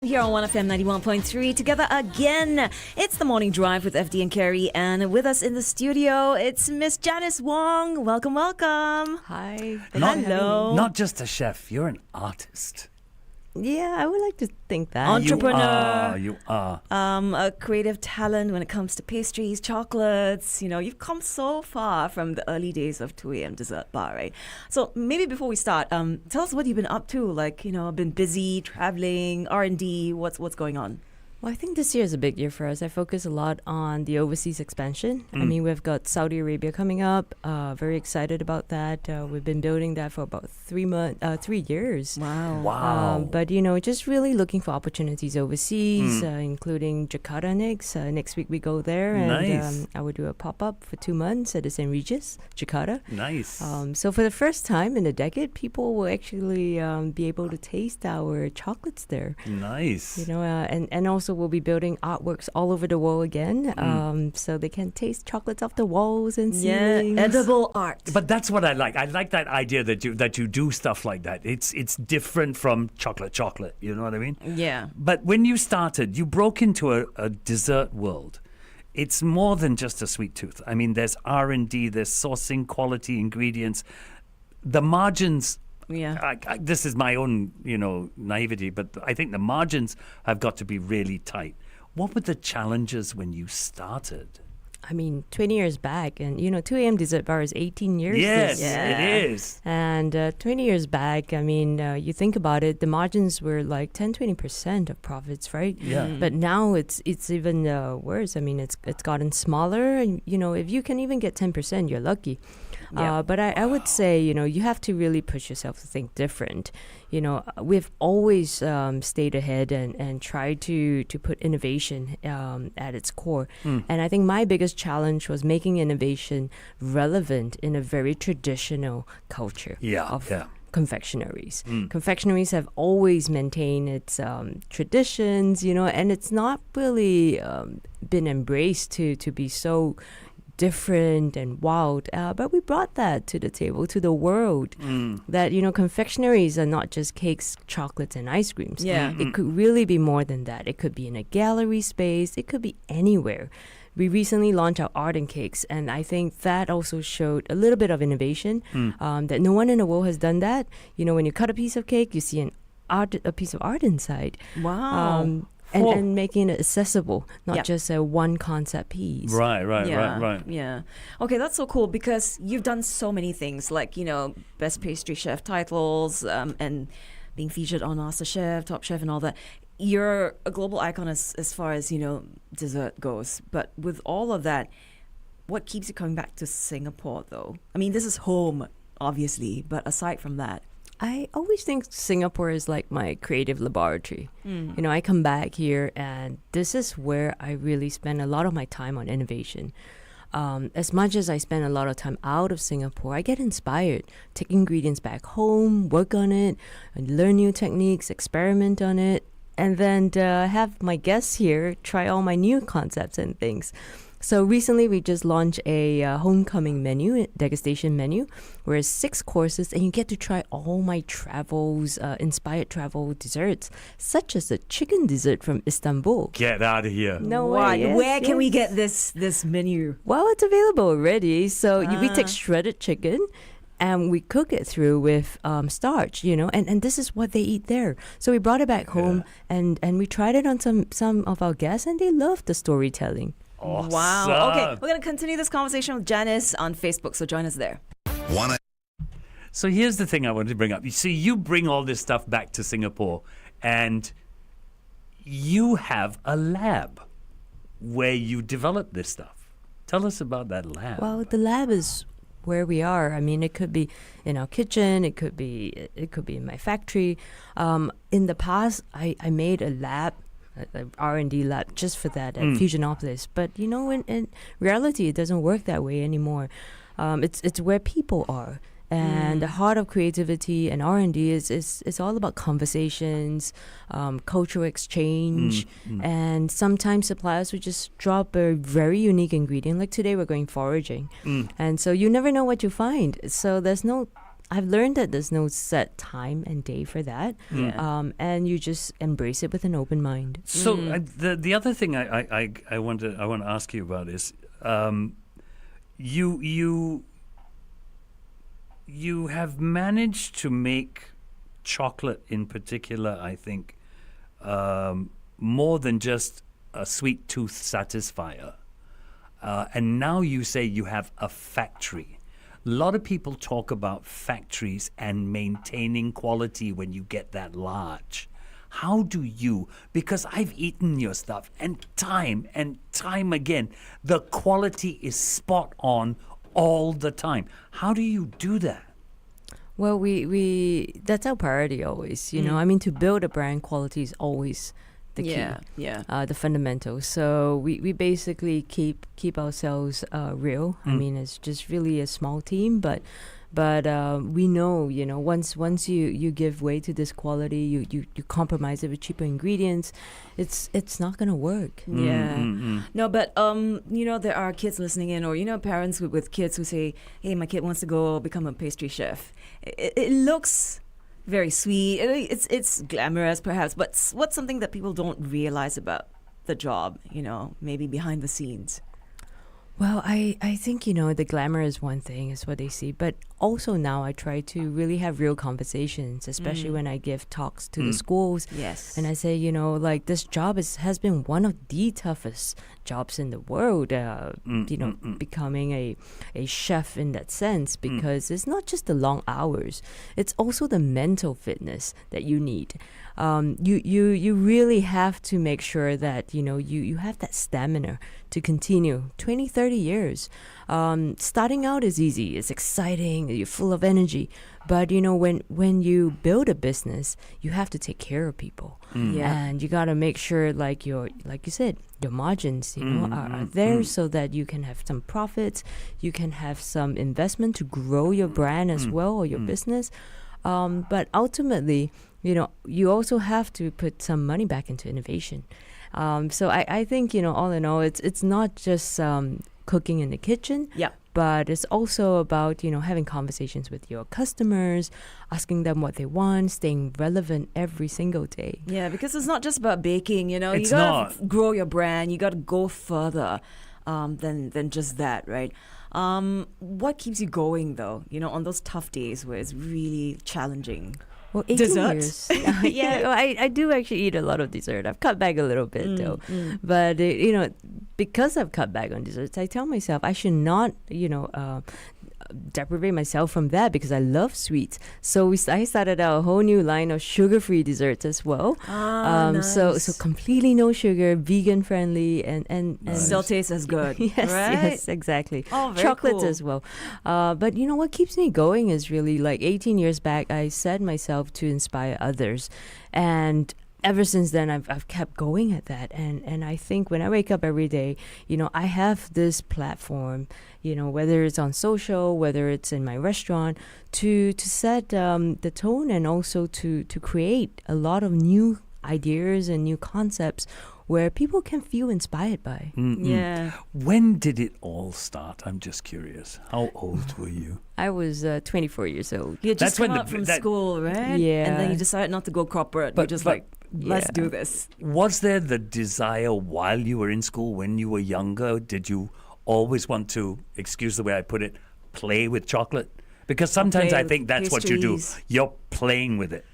Here on 1FM 91.3, together again. It's the morning drive with FD and Carrie, and with us in the studio, it's Miss Janice Wong. Welcome, welcome. Hi. Hello. Not just a chef, you're an artist. Yeah, I would like to think that. Entrepreneur. You are. A creative talent when it comes to pastries, chocolates. You know, you've come so far from the early days of 2 a.m. Dessert Bar, right? So maybe before we start, tell us what you've been up to. Like, you know, been busy, traveling, R&D. What's going on? Well, I think this year is a big year for us. I focus a lot on the overseas expansion. I mean, we've got Saudi Arabia coming up. Very excited about that. We've been building that for about 3 years. Wow. But, you know, just really looking for opportunities overseas, including Jakarta next. Next week we go there. And Nice. I would do a pop-up for 2 months at the St. Regis, Jakarta. Nice. So for the first time in a decade, people will actually be able to taste our chocolates there. Nice. You know, and also we'll be building artworks all over the world again, so they can taste chocolates off the walls and ceilings. Edible art. But that's what I like. I like that idea that you do stuff like that. It's different from chocolate. You know what I mean? Yeah. But when you started, you broke into a dessert world. It's more than just a sweet tooth. I mean, there's R&D, there's sourcing quality ingredients. The margins. Yeah. This is my own, naivety, but I think the margins have got to be really tight. What were the challenges when you started? I mean, 20 years back, and 2 a.m. Dessert Bar is 18 years. Yes, this- it is. And 20 years back, I mean, you think about it, the margins were like 10-20% of profits, right? Yeah. But now it's even worse. I mean, it's gotten smaller, and if you can even get 10%, you're lucky. Yeah. But I would say, you have to really push yourself to think different. We've always stayed ahead and tried to put innovation at its core. And I think my biggest challenge was making innovation relevant in a very traditional culture of confectionaries. Confectionaries have always maintained its traditions, and it's not really been embraced to be so different and wild, but we brought that to the table, to the world, that confectionaries are not just cakes, chocolates, and ice creams. Yeah. It could really be more than that. It could be in a gallery space, it could be anywhere. We recently launched our art and cakes, and I think that also showed a little bit of innovation, that no one in the world has done that. When you cut a piece of cake, you see a piece of art inside. Wow. And making it accessible, not just a one concept piece. Right. Yeah. Okay, that's so cool because you've done so many things like, best pastry chef titles and being featured on MasterChef, Top Chef and all that. You're a global icon as far as, dessert goes. But with all of that, what keeps you coming back to Singapore though? I mean, this is home, obviously, but aside from that. I always think Singapore is like my creative laboratory. I come back here and this is where I really spend a lot of my time on innovation. As much as I spend a lot of time out of Singapore, I get inspired, take ingredients back home, work on it, and learn new techniques, experiment on it, and then have my guests here try all my new concepts and things. So recently we just launched a homecoming menu, degustation menu, where it's 6 courses and you get to try all my travels, inspired travel desserts, such as the chicken dessert from Istanbul. Get out of here. No What? way. Where can we get this menu? Well, it's available already. So we take shredded chicken and we cook it through with starch, and this is what they eat there. So we brought it back home and we tried it on some of our guests and they loved the storytelling. Awesome. Wow. Okay, we're going to continue this conversation with Janice on Facebook, so join us there. So here's the thing I wanted to bring up. You see, you bring all this stuff back to Singapore and you have a lab where you develop this stuff. Tell us about that lab. Well, the lab is where we are. I mean, it could be in our kitchen, it could be in my factory. In the past, I made a lab, an R&D lab just for that at Fusionopolis. But in reality, it doesn't work that way anymore. It's where people are. And the heart of creativity and R&D is all about conversations, cultural exchange, and sometimes suppliers would just drop a very unique ingredient. Like today, we're going foraging, and so you never know what you find. So there's no I've learned that there's no set time and day for that. And you just embrace it with an open mind. So the other thing I want to ask you about is you have managed to make chocolate in particular, I think, more than just a sweet tooth satisfier. And now you say you have a factory. A lot of people talk about factories and maintaining quality when you get that large. How do you? Because I've eaten your stuff, and time again, the quality is spot on all the time. How do you do that? Well, we that's our priority always. You know, I mean, to build a brand, quality is always the key, the fundamentals. So we basically keep ourselves real. I mean, it's just really a small team, but we know, you know, once you give way to this quality, you compromise it with cheaper ingredients, it's not gonna work. No, but you know, there are kids listening in, or you know, parents with kids who say, hey, my kid wants to go become a pastry chef. It looks very sweet. It's glamorous, perhaps, but what's something that people don't realize about the job, you know, maybe behind the scenes? Well, I think, you know, the glamour is one thing, is what they see. But also now I try to really have real conversations, especially when I give talks to the schools. Yes. And I say, you know, like, this job has been one of the toughest jobs in the world, you know, becoming a chef in that sense, because it's not just the long hours. It's also the mental fitness that you need. You really have to make sure that, you know, you have that stamina to continue 20, 30 years. Starting out is easy. It's exciting. You're full of energy. But, you know, when you build a business, you have to take care of people. And you got to make sure, like you said, your margins, you know, are there so that you can have some profits. You can have some investment to grow your brand as well, or your business. But ultimately, you know, you also have to put some money back into innovation. So I think, you know, all in all, it's not just cooking in the kitchen. But it's also about, you know, having conversations with your customers, asking them what they want, staying relevant every single day. Yeah, because it's not just about baking, you know. It's you got to grow your brand. You got to go further than just that, right? What keeps you going, though, you know, on those tough days where it's really challenging? Well, 18 Desserts. years. Well, I do actually eat a lot of dessert. I've cut back a little bit, though. But, you know, because I've cut back on desserts, I tell myself I should not, you know, deprivate myself from that, because I love sweets. So I started out a whole new line of sugar-free desserts as well. Nice. So completely no sugar, vegan friendly, and Still tastes as good. Yes, exactly. Oh, very Chocolates cool. as well. But you know what keeps me going is really, like, 18 years back, I set myself to inspire others, and ever since then, I've kept going at that. And I think when I wake up every day, you know, I have this platform, you know, whether it's on social, whether it's in my restaurant, to set the tone, and also to create a lot of new ideas and new concepts where people can feel inspired by. Yeah. When did it all start? I'm just curious. How old were you? I was 24 years old. You just That's when come out from school, right? Yeah. And then you decided not to go corporate. But- You're just but- like, let's Yeah. do this. Was there the desire while you were in school, when you were younger? Did you always want to, excuse the way I put it, play with chocolate? Because sometimes Play I with think that's what you do. pastries. You're playing with it.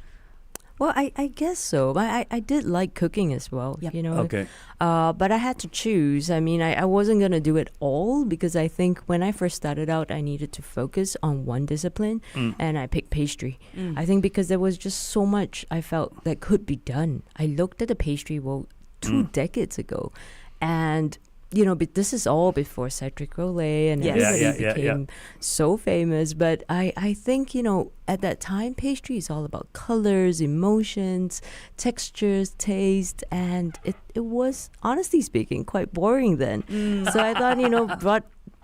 Well, I guess so. I did like cooking as well, Yep. you know. Okay. But I had to choose. I mean, I wasn't going to do it all, because I think when I first started out, I needed to focus on one discipline, and I picked pastry. I think because there was just so much I felt that could be done. I looked at the pastry world 2 decades ago, and you know, but this is all before Cedric Rollet and Yes. everybody Yeah. became so famous. But I think, you know, at that time, pastry is all about colors, emotions, textures, taste, and it was, honestly speaking, quite boring then. So I thought, you know,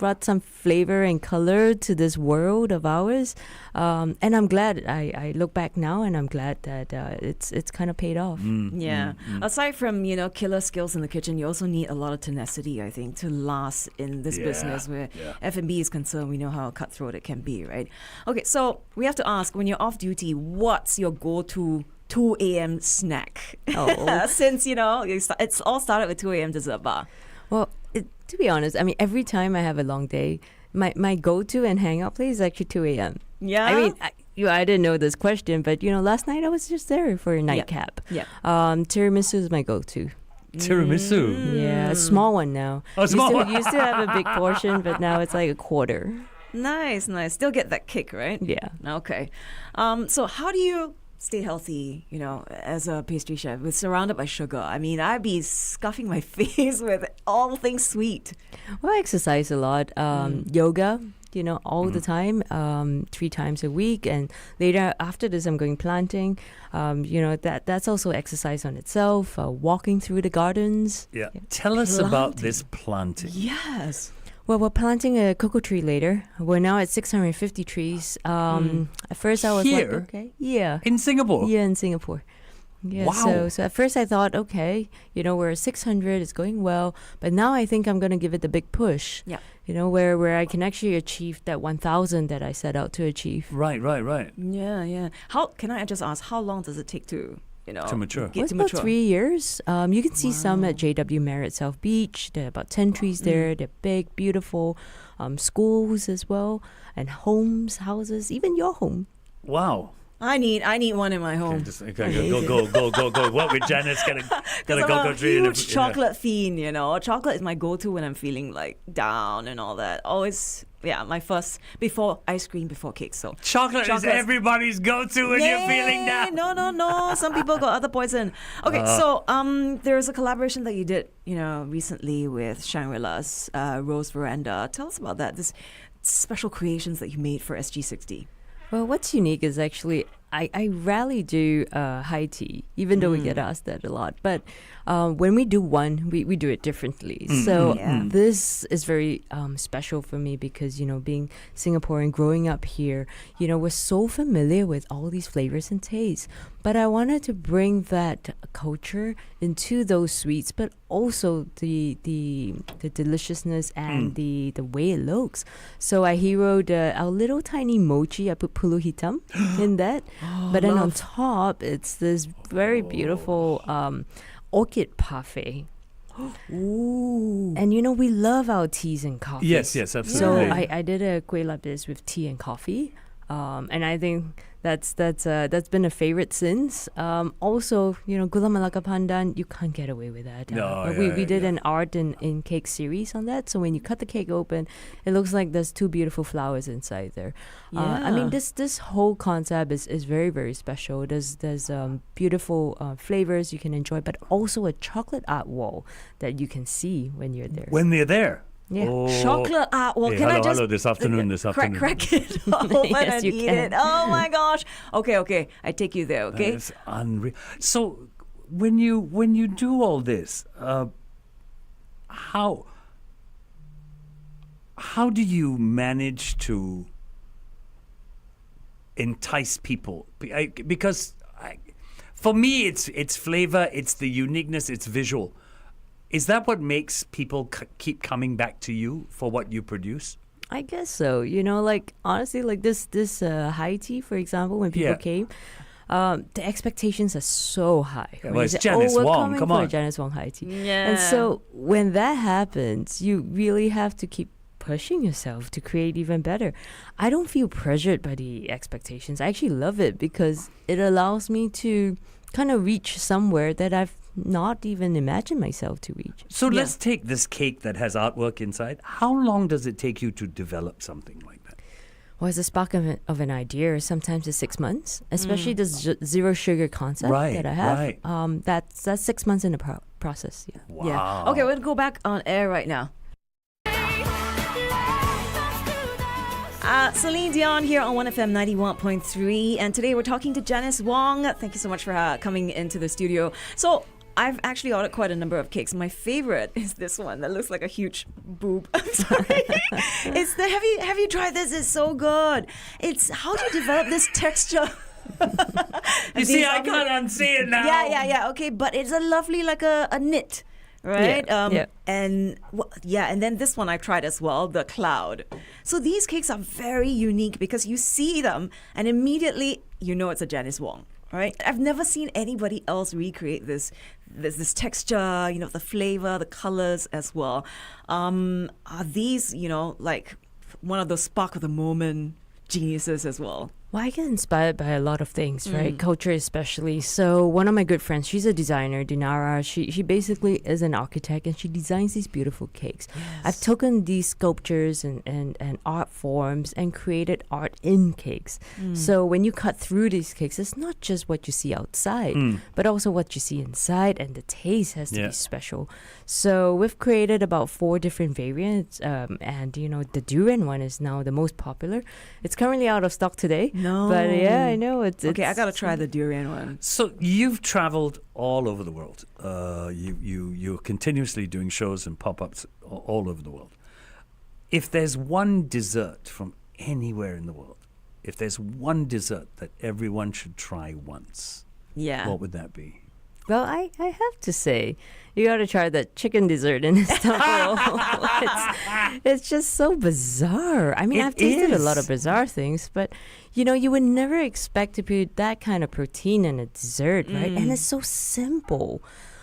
brought some flavor and color to this world of ours. And I'm glad. I look back now, and I'm glad that it's kind of paid off. Yeah. Aside from, killer skills in the kitchen, you also need a lot of tenacity, I think, to last in this business where F&B is concerned. We know how cutthroat it can be, right? Okay, so we have to ask, when you're off duty, what's your go-to 2 a.m. snack? Oh. Since, it's all started with 2 a.m. dessert bar. Well, to be honest, I mean, every time I have a long day, my go-to and hangout place is actually 2 a.m. Yeah? I mean, I didn't know this question, but, last night I was just there for a nightcap. Yeah. Tiramisu is my go-to. Tiramisu. Yeah, a small one now. Oh, small one. Used to have a big portion, but now it's like a quarter. Nice. Still get that kick, right? Yeah. Okay. So how do you stay healthy, as a pastry chef, with surrounded by sugar? I mean, I'd be scuffing my face with all things sweet. Well, I exercise a lot. Yoga, all the time, 3 times a week. And later after this, I'm going planting. That's also exercise on itself. Walking through the gardens. Yeah. Tell us about this planting. Yes. Well, we're planting a cocoa tree later. We're now at 650 trees. At first I was Here? like, okay. Yeah. In Singapore? Yeah, in Singapore. Yeah, Wow. so at first I thought, okay, we're at 600, it's going well. But now I think I'm going to give it the big push. Yeah. Where I can actually achieve that 1,000 that I set out to achieve. Right. Yeah. Can I just ask, how long does it take to mature? get It's to about mature? 3 years. You can see some at JW Marriott South Beach. There are about 10 trees there. They're big, beautiful. Schools as well, and homes, houses, even your home. Wow. I need one in my home. Go. What with Janice? Got a I'm cocoa a tree. huge chocolate fiend, Chocolate is my go-to when I'm feeling like down and all that. Always, my first, before ice cream, before cake. So Chocolate is everybody's go-to when you're feeling down. No. Some people got other poison. Okay, so there's a collaboration that you did, recently with Shangri-La's Rose Veranda. Tell us about that. This special creations that you made for SG60. Well, what's unique is actually I rarely do high tea, even though we get asked that a lot. But when we do one, we do it differently. So this is very special for me because, being Singaporean, growing up here, we're so familiar with all these flavors and tastes. But I wanted to bring that culture into those sweets, but also the deliciousness and the way it looks. So I heroed our little tiny mochi. I put pulu hitam in that. But then on top, it's this very beautiful orchid parfait. Ooh. And we love our teas and coffees. Yes, absolutely. So I did a kueh lapis with tea and coffee. And I think that's been a favorite since. Also, gula melaka pandan, you can't get away with that. But we did an art in cake series on that. So when you cut the cake open, it looks like there's 2 beautiful flowers inside there. I mean, this whole concept is very, very special. There's beautiful flavors you can enjoy, but also a chocolate art wall that you can see when you're there. When they're there. Yeah. Chocolate art. Well, Hey, can I just hello, this afternoon. crack it open Yes, and you eat can. it? Oh my gosh. Okay. I take you there. Okay. That's unreal. So when you do all this, how do you manage to entice people? Because for me, it's flavor, it's the uniqueness, it's visual. Is that what makes people keep coming back to you for what you produce? I guess so. Honestly, like this high tea, for example, when people came, the expectations are so high. Yeah, When well, you it's say, Janice we're Wong, coming come for on. a Janice Wong high tea. Yeah. And so when that happens, you really have to keep pushing yourself to create even better. I don't feel pressured by the expectations. I actually love it because it allows me to kind of reach somewhere that I've not even imagined myself to reach. So let's take this cake that has artwork inside. How long does it take you to develop something like that? Well, it's a spark of an idea. Sometimes it's 6 months, especially this zero sugar concept that I have. Right. That's 6 months in the process. Yeah. Wow. Yeah. Okay, we're gonna go back on air right now. Celine Dion here on 1FM 91.3, and today we're talking to Janice Wong. Thank you so much for coming into the studio. So I've actually ordered quite a number of cakes. My favorite is this one that looks like a huge boob. I'm sorry. It's the have you tried this? It's so good. It's how do you develop this texture? You see, I can't unsee it now. Yeah. Okay, but it's a lovely like a knit. Right? Yeah. And and then this one I've tried as well, the cloud. So these cakes are very unique because you see them and immediately you know it's a Janice Wong, right? I've never seen anybody else recreate this texture, the flavor, the colors as well. Are these, like one of those spark of the moment geniuses as well? Well, I get inspired by a lot of things, right? Culture especially. So one of my good friends, she's a designer, Dinara. She basically is an architect and she designs these beautiful cakes. Yes. I've taken these sculptures and art forms and created art in cakes. So when you cut through these cakes, it's not just what you see outside, but also what you see inside, and the taste has to be special. So we've created about 4 different variants, and the durian one is now the most popular. It's currently out of stock today. No. But yeah, I know. Okay, I got to try the durian one. So you've traveled all over the world. You're continuously doing shows and pop-ups all over the world. If there's one dessert from anywhere in the world, if there's one dessert that everyone should try once, what would that be? Well, I have to say, you got to try the chicken dessert in Istanbul. it's just so bizarre. I mean, I've tasted a lot of bizarre things, but you would never expect to put that kind of protein in a dessert, right? And it's so simple.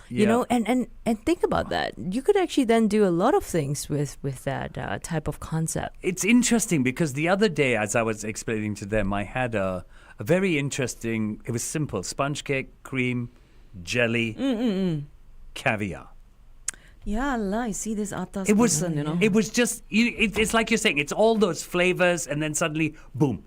And think about that. You could actually then do a lot of things with that type of concept. It's interesting because the other day, as I was explaining to them, I had a very interesting, it was simple, sponge cake, cream, jelly, caviar. Yeah, I see this atas It was, person, it was just, it's like you're saying, it's all those flavors and then suddenly, boom.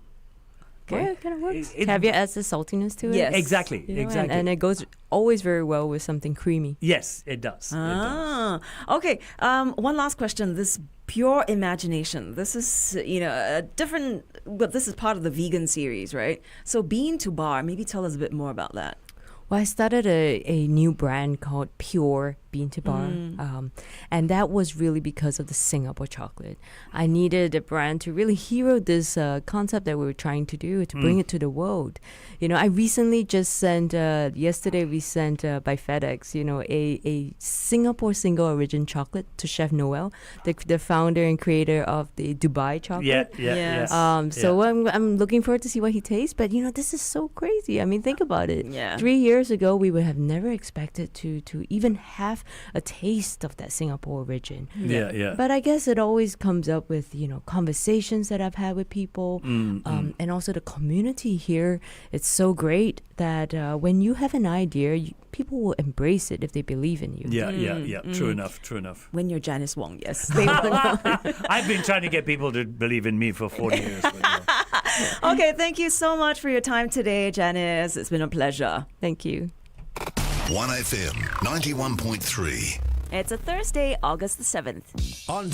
Okay. Yeah, it kind of works. Caviar adds the saltiness to it. Yes. Exactly, exactly. And it goes always very well with something creamy. Yes, it does. Okay. One last question. This pure imagination. This is, a different, but this is part of the vegan series, right? So Bean to Bar, maybe tell us a bit more about that. Well, I started a new brand called Pure Bean to Bar, and that was really because of the Singapore chocolate. I needed a brand to really hero this concept that we were trying to do, to bring it to the world. I recently just sent, yesterday we sent by FedEx, a Singapore single origin chocolate to Chef Noel, the founder and creator of the Dubai chocolate. So I'm looking forward to see what he tastes. But, this is so crazy. I mean, think about it. Yeah. 3 years ago, we would have never expected to even have a taste of that Singapore origin. Yeah. But I guess it always comes up with, conversations that I've had with people, and also the community here. It's so great that when you have an idea, people will embrace it if they believe in you. Yeah. True enough. When you're Janice Wong, yes. They will. I've been trying to get people to believe in me for 40 years. But, Okay, thank you so much for your time today, Janice. It's been a pleasure. Thank you. 1FM 91.3. It's a Thursday, August the 7th. On